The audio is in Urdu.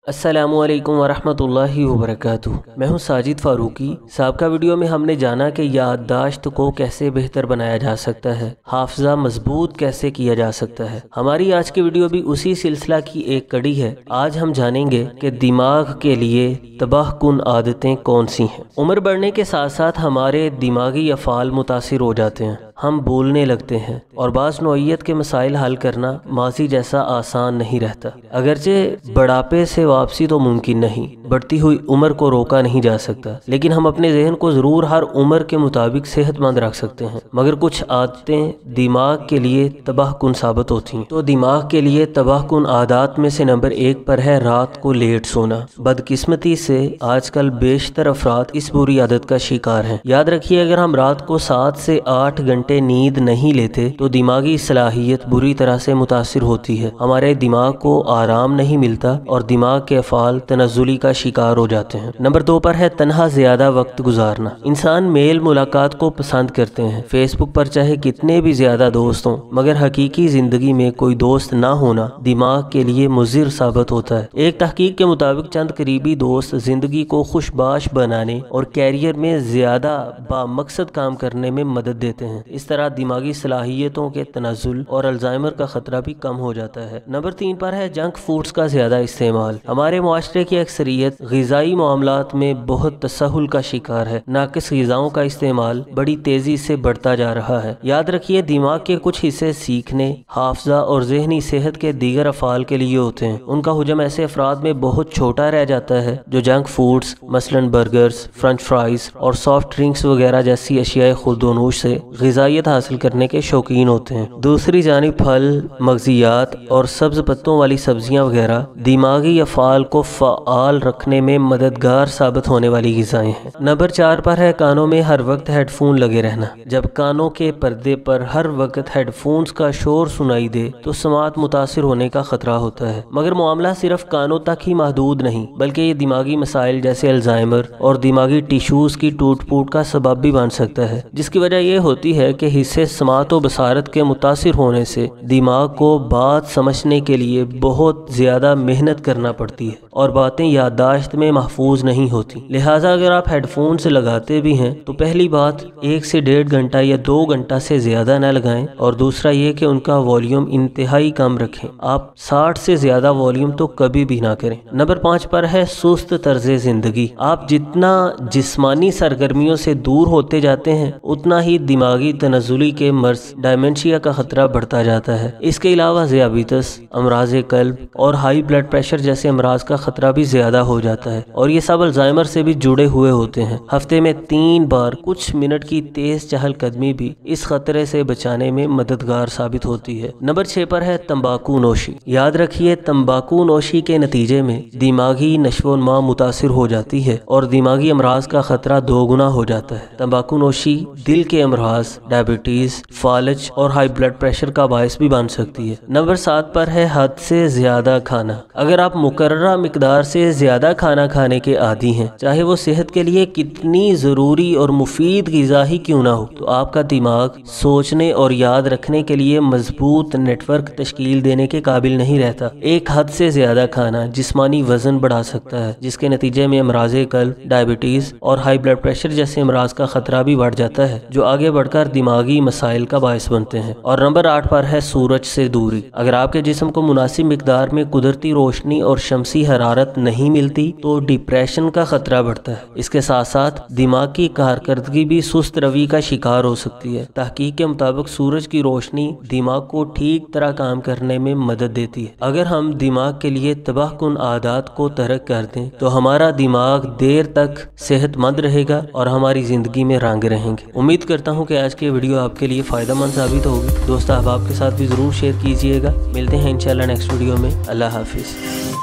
السلام علیکم ورحمۃ اللہ وبرکاتہ۔ میں ہوں ساجد فاروقی۔ سابقہ ویڈیو میں ہم نے جانا کہ یادداشت کو کیسے بہتر بنایا جا سکتا ہے، حافظہ مضبوط کیسے کیا جا سکتا ہے۔ ہماری آج کی ویڈیو بھی اسی سلسلہ کی ایک کڑی ہے۔ آج ہم جانیں گے کہ دماغ کے لیے تباہ کن عادتیں کون سی ہیں۔ عمر بڑھنے کے ساتھ ساتھ ہمارے دماغی افعال متاثر ہو جاتے ہیں، ہم بولنے لگتے ہیں اور بعض نوعیت کے مسائل حل کرنا ماضی جیسا آسان نہیں رہتا۔ اگرچہ بڑھاپے سے واپسی تو ممکن نہیں، بڑھتی ہوئی عمر کو روکا نہیں جا سکتا، لیکن ہم اپنے ذہن کو ضرور ہر عمر کے مطابق صحت مند رکھ سکتے ہیں۔ مگر کچھ عادتیں دماغ کے لیے تباہ کن ثابت ہوتی ہیں۔ تو دماغ کے لیے تباہ کن عادات میں سے نمبر 1 پر ہے رات کو لیٹ سونا۔ بدقسمتی سے آج کل بیشتر افراد اس بری عادت کا شکار ہیں۔ یاد رکھیے، اگر ہم رات کو 7 سے 8 گھنٹے نیند نہیں لیتے تو دماغی صلاحیت بری طرح سے متاثر ہوتی ہے، ہمارے دماغ کو آرام نہیں ملتا اور دماغ کے افعال تنزلی کا شکار ہو جاتے ہیں۔ نمبر 2 پر ہے تنہا زیادہ وقت گزارنا۔ انسان میل ملاقات کو پسند کرتے ہیں، فیس بک پر چاہے کتنے بھی زیادہ دوست ہوں، مگر حقیقی زندگی میں کوئی دوست نہ ہونا دماغ کے لیے مضر ثابت ہوتا ہے۔ ایک تحقیق کے مطابق چند قریبی دوست زندگی کو خوشباش بنانے اور کیریئر میں زیادہ بامقصد کام کرنے میں مدد دیتے ہیں۔ اس طرح دماغی صلاحیتوں کے تنزل اور الزائمر کا خطرہ بھی کم ہو جاتا ہے۔ نمبر 3 پر ہے جنک فوڈز کا زیادہ استعمال۔ ہمارے معاشرے کی اکثریت غذائی معاملات میں بہت تساہل کا شکار ہے۔ ناقص غذاؤں کا استعمال بڑی تیزی سے بڑھتا جا رہا ہے۔ یاد رکھیے، دماغ کے کچھ حصے سیکھنے، حافظہ اور ذہنی صحت کے دیگر افعال کے لیے ہوتے ہیں۔ ان کا حجم ایسے افراد میں بہت چھوٹا رہ جاتا ہے جو جنک فوڈز مثلاً برگرز، فرنچ فرائز اور سافٹ ڈرنکس وغیرہ جیسی اشیاء خورد و نوش سے غذائیت حاصل کرنے کے شوقین ہوتے ہیں۔ دوسری جانب پھل، مغزیات اور سبز پتوں والی سبزیاں وغیرہ دماغی افعال کو فعال رکھنے میں مددگار ثابت ہونے والی غذائیں ہیں۔ نمبر 4 پر ہے کانوں میں ہر وقت ہیڈ فون لگے رہنا۔ جب کانوں کے پردے پر ہر وقت ہیڈ فونز کا شور سنائی دے تو سماعت متاثر ہونے کا خطرہ ہوتا ہے۔ مگر معاملہ صرف کانوں تک ہی محدود نہیں، بلکہ یہ دماغی مسائل جیسے الزائمر اور دماغی ٹیشوز کی ٹوٹ پھوٹ کا سبب بھی بن سکتا ہے، جس کی وجہ یہ ہوتی ہے کہ حصے سماعت و بصارت کے متاثر ہونے سے دماغ کو بات سمجھنے کے لیے بہت زیادہ محنت کرنا پڑتی ہے اور باتیں یادداشت میں محفوظ نہیں ہوتی۔ لہٰذا اگر آپ ہیڈ فونز لگاتے بھی ہیں تو پہلی بات 1 سے 1.5 گھنٹہ یا 2 گھنٹہ سے زیادہ نہ لگائیں، اور دوسرا یہ کہ ان کا والیوم انتہائی کم رکھیں۔ آپ 60 سے زیادہ والیوم تو کبھی بھی نہ کریں۔ نمبر 5 پر ہے سست طرز زندگی۔ آپ جتنا جسمانی سرگرمیوں سے دور ہوتے جاتے ہیں اتنا ہی دماغی تنزلی کے مرض ڈائمنشیا کا خطرہ بڑھتا جاتا ہے۔ اس کے علاوہ ذیابیطس، امراض قلب اور ہائی بلڈ پریشر جیسے امراض کا خطرہ بھی زیادہ ہو جاتا ہے، اور یہ سب الزائمر سے بھی جڑے ہوئے ہوتے ہیں۔ ہفتے میں 3 بار کچھ منٹ کی تیز چہل قدمی بھی اس خطرے سے بچانے میں مددگار ثابت ہوتی ہے۔ نمبر 6 پر ہے تمباکو نوشی۔ یاد رکھیے، تمباکو نوشی کے نتیجے میں دماغی نشو و نما متاثر ہو جاتی ہے اور دماغی امراض کا خطرہ 2 گنا ہو جاتا ہے۔ تمباکو نوشی دل کے امراض، ڈائبٹیز، فالج اور ہائی بلڈ پریشر کا باعث بھی بن سکتی ہے۔ نمبر 7 پر ہے حد سے زیادہ کھانا۔ اگر آپ مقررہ مقدار سے زیادہ کھانا کھانے کے عادی ہیں، چاہے وہ صحت کے لیے کتنی ضروری اور مفید غذا ہی کیوں نہ ہو، تو آپ کا دماغ سوچنے اور یاد رکھنے کے لیے مضبوط نیٹ ورک تشکیل دینے کے قابل نہیں رہتا۔ ایک حد سے زیادہ کھانا جسمانی وزن بڑھا سکتا ہے، جس کے نتیجے میں امراض قلب، ڈائبٹیز اور ہائی بلڈ پریشر جیسے امراض کا خطرہ بھی بڑھ جاتا ہے، جو آگے بڑھ کر دماغی مسائل کا باعث بنتے ہیں۔ اور نمبر 8 پر ہے سورج سے دوری۔ اگر آپ کے جسم کو مناسب مقدار میں قدرتی روشنی اور شمسی حرارت نہیں ملتی تو ڈپریشن کا خطرہ بڑھتا ہے۔ اس کے ساتھ ساتھ دماغ کی کارکردگی بھی سست روی کا شکار ہو سکتی ہے۔ تحقیق کے مطابق سورج کی روشنی دماغ کو ٹھیک طرح کام کرنے میں مدد دیتی ہے۔ اگر ہم دماغ کے لیے تباہ کن عادات کو ترک کر دیں تو ہمارا دماغ دیر تک صحت مند رہے گا اور ہماری زندگی میں رنگ رہیں گے۔ امید کرتا ہوں کہ آج کی ویڈیو آپ کے لیے فائدہ مند ثابت ہوگی۔ دوست احباب کے ساتھ بھی ضرور شیئر کیجیے گا۔ ملتے ہیں انشاءاللہ نیکسٹ ویڈیو میں۔ اللہ حافظ۔